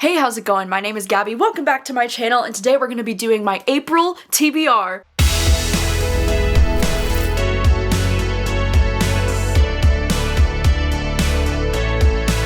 Hey, how's it going? My name is Gabby. Welcome back to my channel, and today we're going to be doing my April TBR.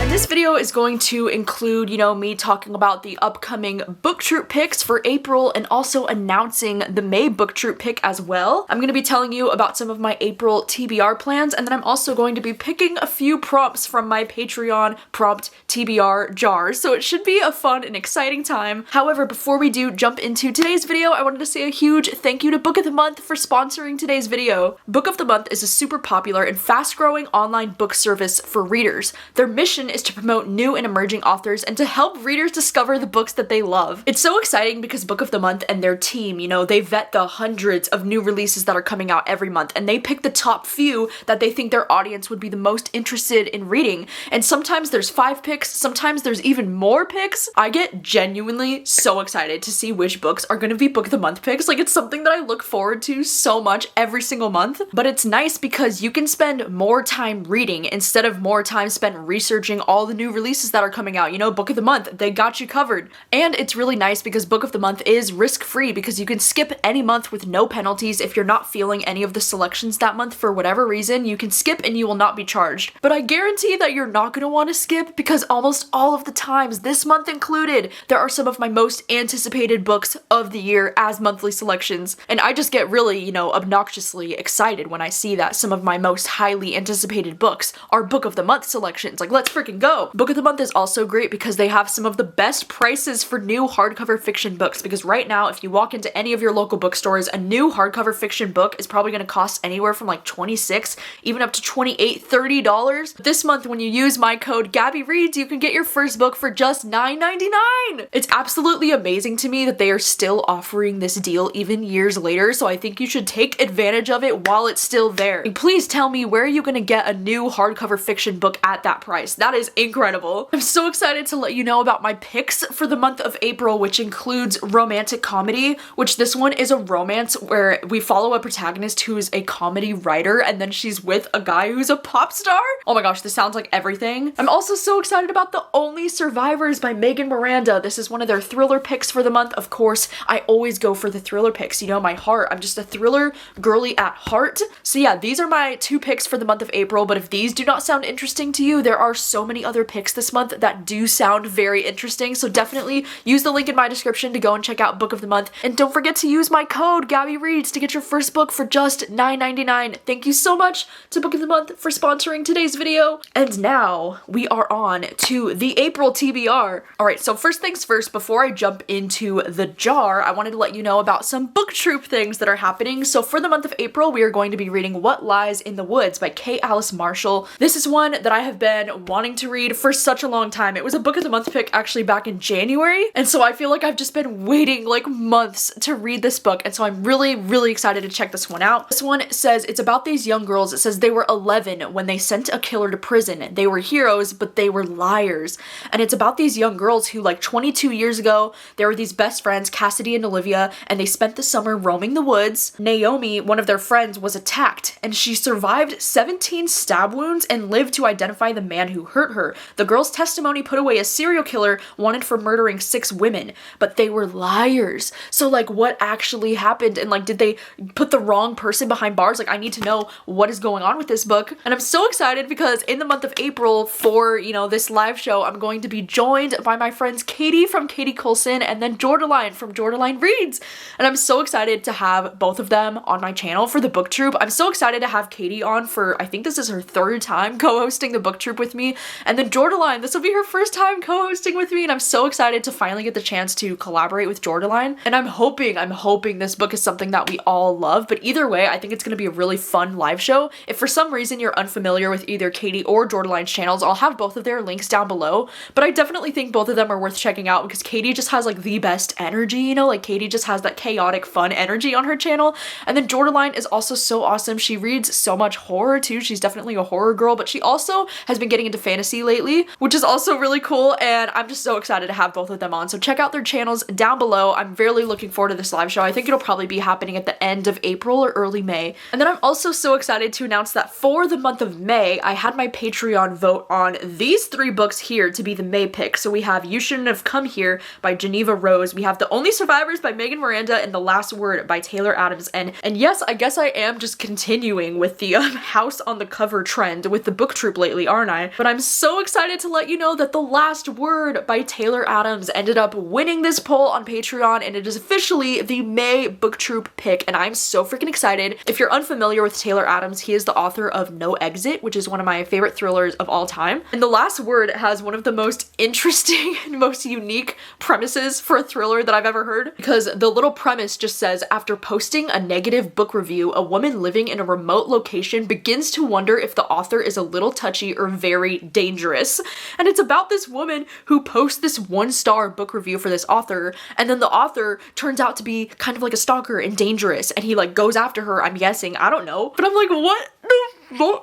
This video is going to include, me talking about the upcoming book troop picks for April and also announcing the May book troop pick as well. I'm going to be telling you about some of my April TBR plans, and then I'm also going to be picking a few prompts from my Patreon prompt TBR jar, so it should be a fun and exciting time. However, before we do jump into today's video, I wanted to say a huge thank you to Book of the Month for sponsoring today's video. Book of the Month is a super popular and fast-growing online book service for readers. Their mission is to promote new and emerging authors and to help readers discover the books that they love. It's so exciting because Book of the Month and their team, they vet the hundreds of new releases that are coming out every month, and they pick the top few that they think their audience would be the most interested in reading. And sometimes there's 5 picks, sometimes there's even more picks. I get genuinely so excited to see which books are going to be Book of the Month picks. Like, it's something that I look forward to so much every single month. But it's nice because you can spend more time reading instead of more time spent researching all the new releases that are coming out. Book of the Month, they got you covered. And it's really nice because Book of the Month is risk-free because you can skip any month with no penalties. If you're not feeling any of the selections that month for whatever reason, you can skip and you will not be charged. But I guarantee that you're not going to want to skip because almost all of the times, this month included, there are some of my most anticipated books of the year as monthly selections. And I just get really, obnoxiously excited when I see that some of my most highly anticipated books are Book of the Month selections. Like, let's freaking go! Book of the Month is also great because they have some of the best prices for new hardcover fiction books, because right now, if you walk into any of your local bookstores, a new hardcover fiction book is probably going to cost anywhere from like $26, even up to $28, $30. This month, when you use my code gabbyreads, you can get your first book for just $9.99. It's absolutely amazing to me that they are still offering this deal even years later, so I think you should take advantage of it while it's still there. And please tell me, where are you going to get a new hardcover fiction book at that price? That is incredible. I'm so excited to let you know about my picks for the month of April, which includes romantic comedy, which this one is a romance where we follow a protagonist who is a comedy writer and then she's with a guy who's a pop star. Oh my gosh, this sounds like everything. I'm also so excited about The Only Survivors by Megan Miranda. This is one of their thriller picks for the month. Of course, I always go for the thriller picks. My heart. I'm just a thriller girly at heart. So yeah, these are my 2 picks for the month of April, but if these do not sound interesting to you, there are so many other picks this month that do sound very interesting, so definitely use the link in my description to go and check out Book of the Month, and don't forget to use my code gabbyreads to get your first book for just $9.99. Thank you so much to Book of the Month for sponsoring today's video, and now we are on to the April TBR. Alright, so first things first, before I jump into the jar, I wanted to let you know about some book troop things that are happening. So for the month of April, we are going to be reading What Lies in the Woods by K. Alice Marshall. This is one that I have been wanting to read for such a long time. It was a Book of the Month pick actually back in January, and so I feel like I've just been waiting like months to read this book, and so I'm really excited to check this one out. This one says it's about these young girls. It says they were 11 when they sent a killer to prison. They were heroes, but they were liars. And it's about these young girls who, like, 22 years ago, there were these best friends, Cassidy and Olivia, and they spent the summer roaming the woods. Naomi, one of their friends, was attacked, and she survived 17 stab wounds and lived to identify the man who hurt her. The girl's testimony put away a serial killer wanted for murdering 6 women, but they were liars. So, like, what actually happened? And, like, did they put the wrong person behind bars? Like, I need to know what is going on with this book. And I'm so excited because in the month of April for, this live show, I'm going to be joined by my friends Katie from Katie Coulson and then Jordaline from Jordaline Reads. And I'm so excited to have both of them on my channel for the book troop. I'm so excited to have Katie on for, I think this is her 3rd time co-hosting the book troop with me. And then Jordaline, this will be her first time co-hosting with me, and I'm so excited to finally get the chance to collaborate with Jordaline. And I'm hoping this book is something that we all love, but either way, I think it's going to be a really fun live show. If for some reason you're unfamiliar with either Katie or Jordaline's channels, I'll have both of their links down below, but I definitely think both of them are worth checking out because Katie just has like the best energy, like Katie just has that chaotic fun energy on her channel, and then Jordaline is also so awesome. She reads so much horror too. She's definitely a horror girl, but she also has been getting into fantasy fantasy lately, which is also really cool, and I'm just so excited to have both of them on. So check out their channels down below. I'm really looking forward to this live show. I think it'll probably be happening at the end of April or early May. And then I'm also so excited to announce that for the month of May, I had my Patreon vote on these 3 books here to be the May pick. So we have You Shouldn't Have Come Here by Geneva Rose, we have The Only Survivors by Megan Miranda, and The Last Word by Taylor Adams. And yes, I guess I am just continuing with the house on the cover trend with the book troop lately, aren't I? But I'm so excited to let you know that The Last Word by Taylor Adams ended up winning this poll on Patreon, and it is officially the May book troop pick, and I'm so freaking excited. If you're unfamiliar with Taylor Adams, he is the author of No Exit, which is one of my favorite thrillers of all time. And The Last Word has one of the most interesting and most unique premises for a thriller that I've ever heard, because the little premise just says, after posting a negative book review, a woman living in a remote location begins to wonder if the author is a little touchy or very dangerous. And it's about this woman who posts this 1-star book review for this author, and then the author turns out to be kind of like a stalker and dangerous, and he like goes after her, I'm guessing, I don't know. But I'm like, what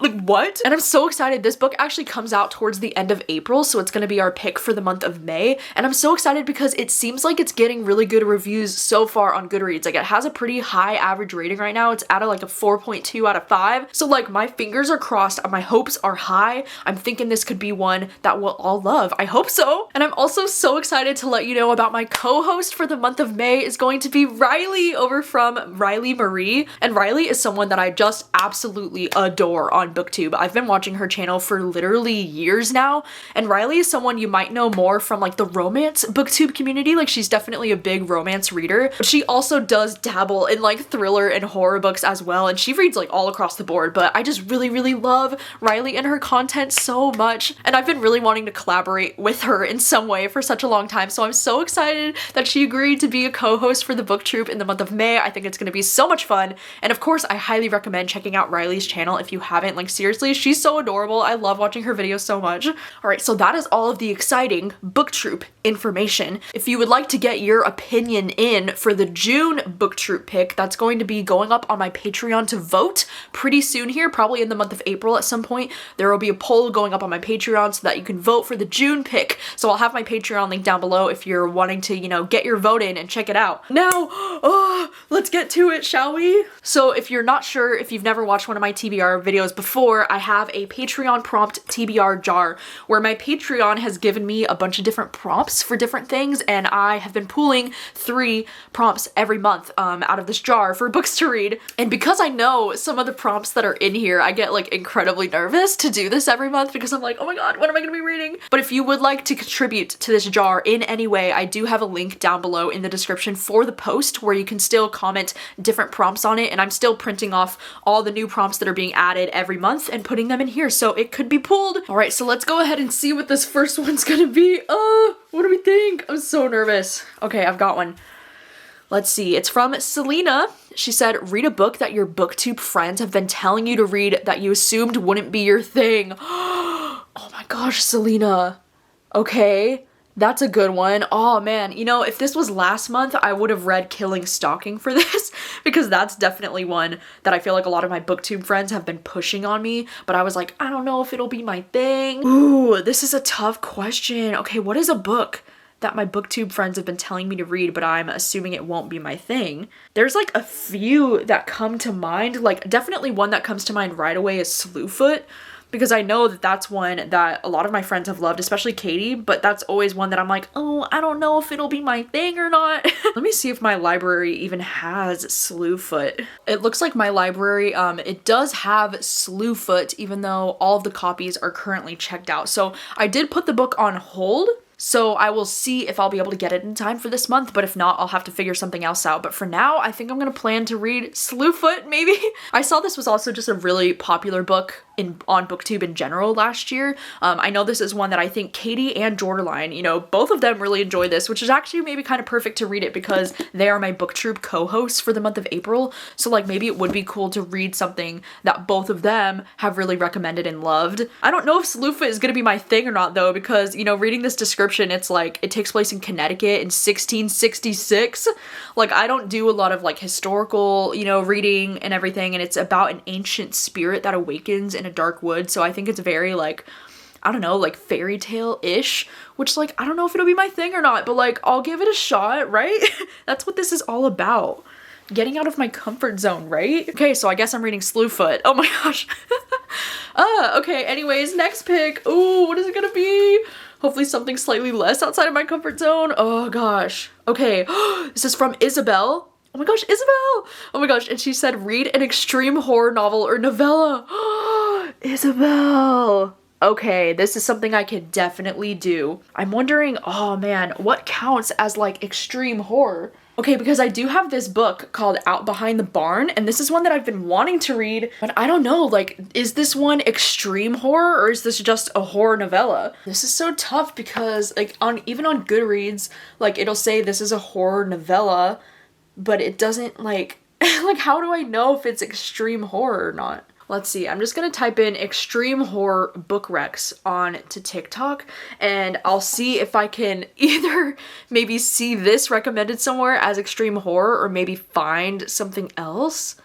like what? And I'm so excited. This book actually comes out towards the end of April, so it's gonna be our pick for the month of May. And I'm so excited because it seems like it's getting really good reviews so far on Goodreads. Like, it has a pretty high average rating right now. It's at like a 4.2 out of 5. So like, my fingers are crossed, my hopes are high. I'm thinking this could be one that we'll all love. I hope so. And I'm also so excited to let you know about my co-host for the month of May is going to be Riley over from Riley Marie. And Riley is someone that I just absolutely adore on booktube. I've been watching her channel for literally years now, and Riley is someone you might know more from like the romance booktube community. Like, she's definitely a big romance reader, but she also does dabble in like thriller and horror books as well, and she reads like all across the board. But I just really love Riley and her content so much, and I've been really wanting to collaborate with her in some way for such a long time, so I'm so excited that she agreed to be a co-host for the book troop in the month of May. I think it's going to be so much fun, and of course I highly recommend checking out Riley's channel if you haven't. Like, seriously, she's so adorable. I love watching her videos so much. All right, so that is all of the exciting book troop information. If you would like to get your opinion in for the June book troop pick, that's going to be going up on my Patreon to vote pretty soon here, probably in the month of April at some point. There will be a poll going up on my Patreon so that you can vote for the June pick. So I'll have my Patreon link down below if you're wanting to, you know, get your vote in and check it out. Now, let's get to it, shall we? So if you're not sure, if you've never watched one of my TBR videos before, I have a Patreon prompt TBR jar where my Patreon has given me a bunch of different prompts for different things, and I have been pulling 3 prompts every month out of this jar for books to read. And because I know some of the prompts that are in here, I get like incredibly nervous to do this every month because I'm like, oh my god, what am I gonna be reading? But if you would like to contribute to this jar in any way, I do have a link down below in the description for the post where you can still comment different prompts on it, and I'm still printing off all the new prompts that are being added every month and putting them in here, so it could be pulled. All right, so let's go ahead and see what this first one's gonna be. What do we think? I'm so nervous. Okay, I've got one. Let's see. It's from Selena. She said, read a book that your booktube friends have been telling you to read that you assumed wouldn't be your thing. Oh my gosh, Selena. Okay. That's a good one. Oh man, you know, if this was last month, I would have read Killing Stalking for this because that's definitely one that I feel like a lot of my booktube friends have been pushing on me, but I was like, I don't know if it'll be my thing. Ooh, this is a tough question. Okay, what is a book that my booktube friends have been telling me to read, but I'm assuming it won't be my thing? There's like a few that come to mind. Like, definitely one that comes to mind right away is Slewfoot, because I know that that's one that a lot of my friends have loved, especially Katie, but that's always one that I'm like, oh, I don't know if it'll be my thing or not. Let me see if my library even has Slewfoot. It looks like my library, it does have Slewfoot, even though all of the copies are currently checked out. So I did put the book on hold, so I will see if I'll be able to get it in time for this month, but if not, I'll have to figure something else out. But for now, I think I'm gonna plan to read Slewfoot, maybe? I saw this was also just a really popular book on booktube in general last year. I know this is one that I think Katie and Jordaline, you know, both of them really enjoy this, which is actually maybe kind of perfect to read it because they are my booktube co-hosts for the month of April. So like, maybe it would be cool to read something that both of them have really recommended and loved. I don't know if Slewfoot is gonna be my thing or not though, because, you know, reading this description, it's like, it takes place in Connecticut in 1666. Like, I don't do a lot of like historical, you know, reading and everything, and it's about an ancient spirit that awakens in a dark wood, so I think it's very like I don't know, like fairy tale-ish, which like, I don't know if it'll be my thing or not, but like, I'll give it a shot, right? That's what this is all about. Getting out of my comfort zone, right? Okay, so I guess I'm reading Slewfoot. Oh my gosh. Okay, anyways, next pick. Ooh, what is it gonna be? Hopefully something slightly less outside of my comfort zone. Oh gosh. Okay, this is from Isabel. Oh my gosh, Isabel! Oh my gosh, and she said read an extreme horror novel or novella. Isabel! Okay, this is something I could definitely do. I'm wondering, oh man, what counts as like extreme horror? Okay, because I do have this book called Out Behind the Barn, and this is one that I've been wanting to read, but I don't know, like, is this one extreme horror or is this just a horror novella? This is so tough because like even on Goodreads, like it'll say this is a horror novella, but it doesn't like, like how do I know if it's extreme horror or not? Let's see, I'm just gonna type in extreme horror book recs on to TikTok and I'll see if I can either maybe see this recommended somewhere as extreme horror or maybe find something else.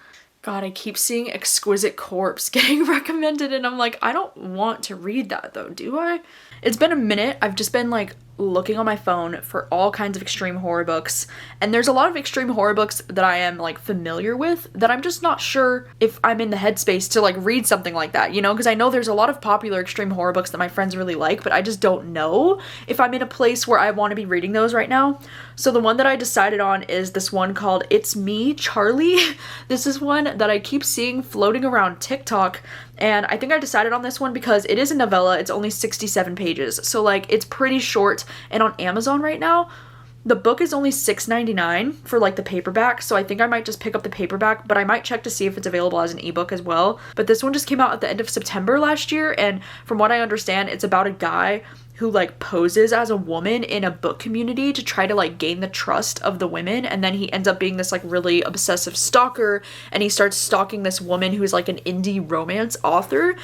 God, I keep seeing Exquisite Corpse getting recommended and I'm like, I don't want to read that though, do I? It's been a minute. I've just been like looking on my phone for all kinds of extreme horror books, and there's a lot of extreme horror books that I am like familiar with that I'm just not sure if I'm in the headspace to like read something like that, you know, because I know there's a lot of popular extreme horror books that my friends really like, but I just don't know if I'm in a place where I want to be reading those right now. So the one that I decided on is this one called It's Me, Charlie. This is one that I keep seeing floating around TikTok, and I think I decided on this one because it is a novella. It's only 67 pages, so like it's pretty short, and on Amazon right now the book is only $6.99 for like the paperback, so I think I might just pick up the paperback, but I might check to see if it's available as an ebook as well. But this one just came out at the end of September last year, and from what I understand, it's about a guy who like poses as a woman in a book community to try to like gain the trust of the women, and then he ends up being this like really obsessive stalker, and he starts stalking this woman who's like an indie romance author.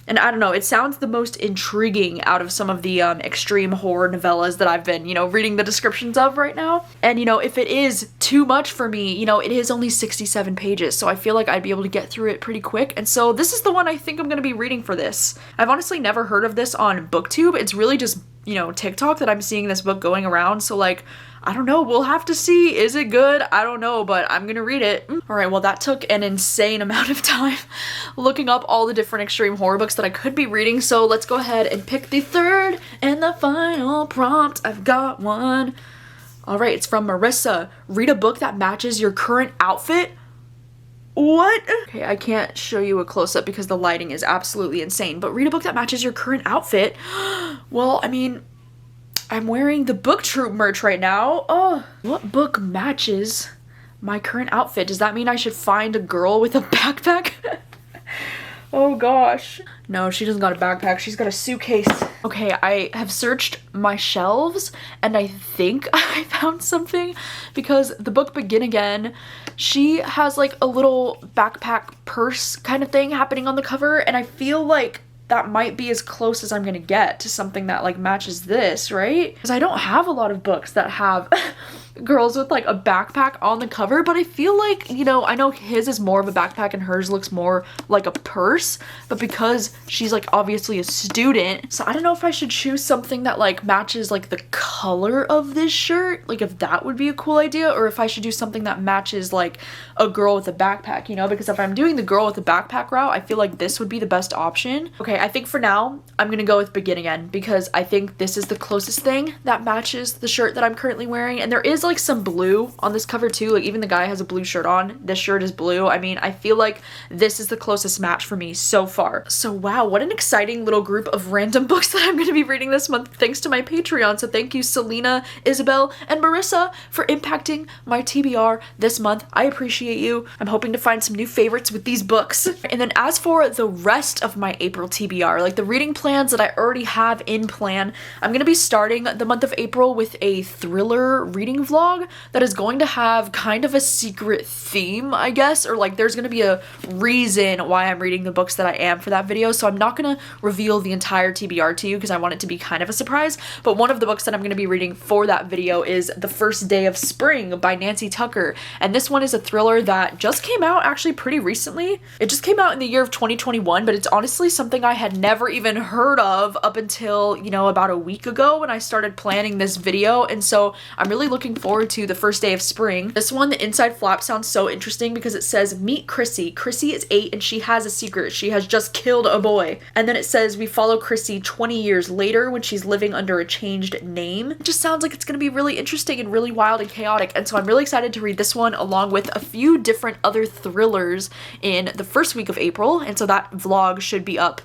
And I don't know, it sounds the most intriguing out of some of the extreme horror novellas that I've been, you know, reading the descriptions of right now. And, you know, if it is too much for me, you know, it is only 67 pages, so I feel like I'd be able to get through it pretty quick. And so this is the one I think I'm going to be reading for this. I've honestly never heard of this on BookTube. It's really just, you know, TikTok that I'm seeing this book going around. So like, I don't know, we'll have to see. Is it good? I don't know, but I'm gonna read it. All right, well that took an insane amount of time looking up all the different extreme horror books that I could be reading. So let's go ahead and pick the third and the final prompt. I've got one. All right, it's from Marissa. Read a book that matches your current outfit. What? Okay, I can't show you a close-up because the lighting is absolutely insane, but read a book that matches your current outfit. Well, I mean, I'm wearing the BookTube merch right now. Oh, what book matches my current outfit? Does that mean I should find a girl with a backpack? Oh gosh. No, she doesn't got a backpack. She's got a suitcase. Okay, I have searched my shelves and I think I found something, because the book Begin Again, she has like a little backpack purse kind of thing happening on the cover, and I feel like that might be as close as I'm gonna get to something that like matches this, right? Because I don't have a lot of books that have girls with like a backpack on the cover, but I feel like, you know, I know his is more of a backpack and hers looks more like a purse, but because she's like obviously a student, so I don't know if I should choose something that like matches like the color of this shirt, like if that would be a cool idea, or if I should do something that matches like a girl with a backpack, you know, because if I'm doing the girl with the backpack route, I feel like this would be the best option. Okay, I think for now I'm gonna go with Begin Again, because I think this is the closest thing that matches the shirt that I'm currently wearing, and there is like some blue on this cover too, like even the guy has a blue shirt on. This shirt is blue. I mean, I feel like this is the closest match for me so far. So wow, what an exciting little group of random books that I'm going to be reading this month thanks to my Patreon. So thank you Selena, Isabel, and Marissa for impacting my TBR this month. I appreciate you. I'm hoping to find some new favorites with these books. And then as for the rest of my April TBR, like the reading plans that I already have in plan, I'm going to be starting the month of April with a thriller reading vlog vlog that is going to have kind of a secret theme, I guess, or like there's gonna be a reason why I'm reading the books that I am for that video. So I'm not gonna reveal the entire TBR to you because I want it to be kind of a surprise. But one of the books that I'm gonna be reading for that video is The First Day of Spring by Nancy Tucker. And this one is a thriller that just came out actually pretty recently. It just came out in the year of 2021, but it's honestly something I had never even heard of up until, you know, about a week ago when I started planning this video. And so I'm really looking forward to The First Day of Spring. This one, the inside flap sounds so interesting because it says, meet Chrissy. Chrissy is 8 and she has a secret. She has just killed a boy. And then it says we follow Chrissy 20 years later when she's living under a changed name. It just sounds like it's gonna be really interesting and really wild and chaotic. And so I'm really excited to read this one along with a few different other thrillers in the first week of April. And so that vlog should be up,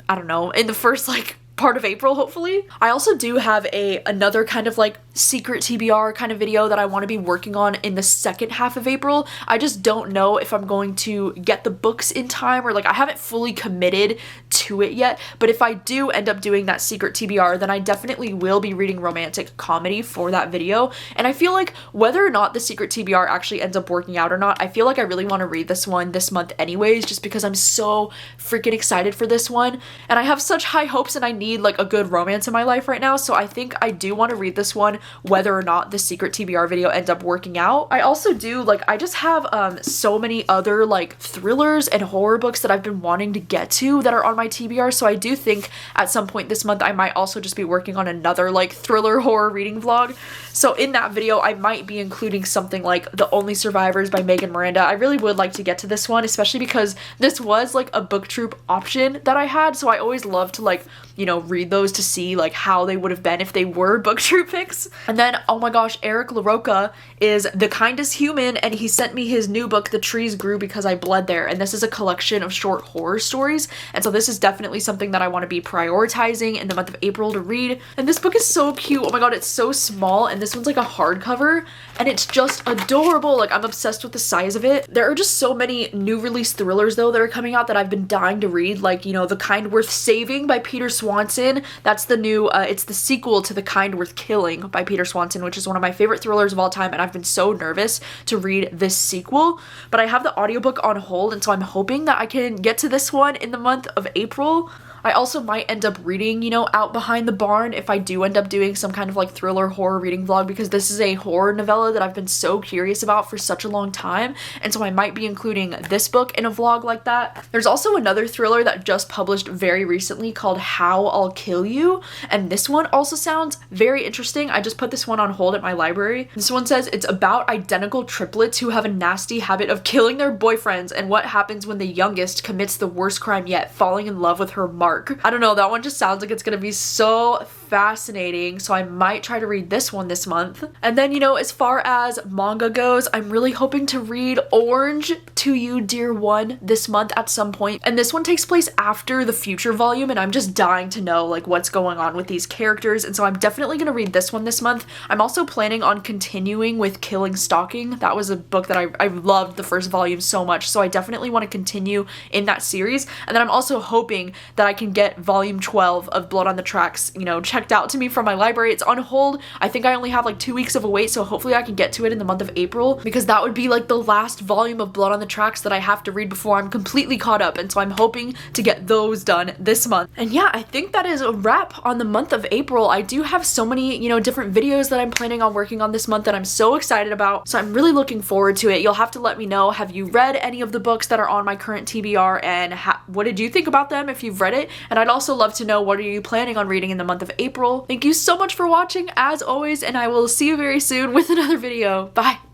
I don't know, in the first like part of April, hopefully. I also do have another kind of like secret TBR kind of video that I want to be working on in the second half of April. I just don't know if I'm going to get the books in time, or like I haven't fully committed to it yet. But if I do end up doing that secret TBR, then I definitely will be reading romantic comedy for that video. And I feel like whether or not the secret TBR actually ends up working out or not, I feel like I really want to read this one this month anyways, just because I'm so freaking excited for this one. And I have such high hopes and I need like a good romance in my life right now. So I think I do want to read this one whether or not the secret TBR video ends up working out. I also do like, I just have so many other like thrillers and horror books that I've been wanting to get to that are on my TBR. So I do think at some point this month I might also just be working on another like thriller horror reading vlog. So in that video I might be including something like The Only Survivors by Megan Miranda. I really would like to get to this one, especially because this was like a book troop option that I had. So I always love to like, you know, read those to see like how they would have been if they were book troop picks. And then, oh my gosh, Eric LaRocca is the kindest human, and he sent me his new book, The Trees Grew Because I Bled There. And this is a collection of short horror stories. And so this is definitely something that I want to be prioritizing in the month of April to read. And this book is so cute. Oh my god, it's so small, and this one's like a hardcover, and it's just adorable. Like, I'm obsessed with the size of it. There are just so many new release thrillers though that are coming out that I've been dying to read, like, you know, The Kind Worth Saving by Peter Swanson. That's the new, it's the sequel to The Kind Worth Killing by Peter Swanson, which is one of my favorite thrillers of all time, and I've been so nervous to read this sequel. But I have the audiobook on hold, and so I'm hoping that I can get to this one in the month of April. I also might end up reading, you know, Out Behind the Barn if I do end up doing some kind of like thriller horror reading vlog, because this is a horror novella that I've been so curious about for such a long time, and so I might be including this book in a vlog like that. There's also another thriller that just published very recently called How I'll Kill You, and this one also sounds very interesting. I just put this one on hold at my library. This one says it's about identical triplets who have a nasty habit of killing their boyfriends and what happens when the youngest commits the worst crime yet, falling in love with her Mark. I don't know, that one just sounds like it's gonna be so fascinating, so I might try to read this one this month. And then, you know, as far as manga goes, I'm really hoping to read Orange to You Dear One this month at some point. And this one takes place after the Future volume, and I'm just dying to know like what's going on with these characters, and so I'm definitely gonna read this one this month. I'm also planning on continuing with Killing Stalking. That was a book that I loved the first volume so much, so I definitely want to continue in that series. And then I'm also hoping that I can get volume 12 of Blood on the Tracks, you know, checked out to me from my library. It's on hold. I think I only have like 2 weeks of a wait, so hopefully I can get to it in the month of April, because that would be like the last volume of Blood on the Tracks that I have to read before I'm completely caught up, and so I'm hoping to get those done this month. And yeah, I think that is a wrap on the month of April. I do have so many, you know, different videos that I'm planning on working on this month that I'm so excited about, so I'm really looking forward to it. You'll have to let me know, have you read any of the books that are on my current TBR, and what did you think about them if you've read it? And I'd also love to know, what are you planning on reading in the month of April? Thank you so much for watching as always, and I will see you very soon with another video. Bye!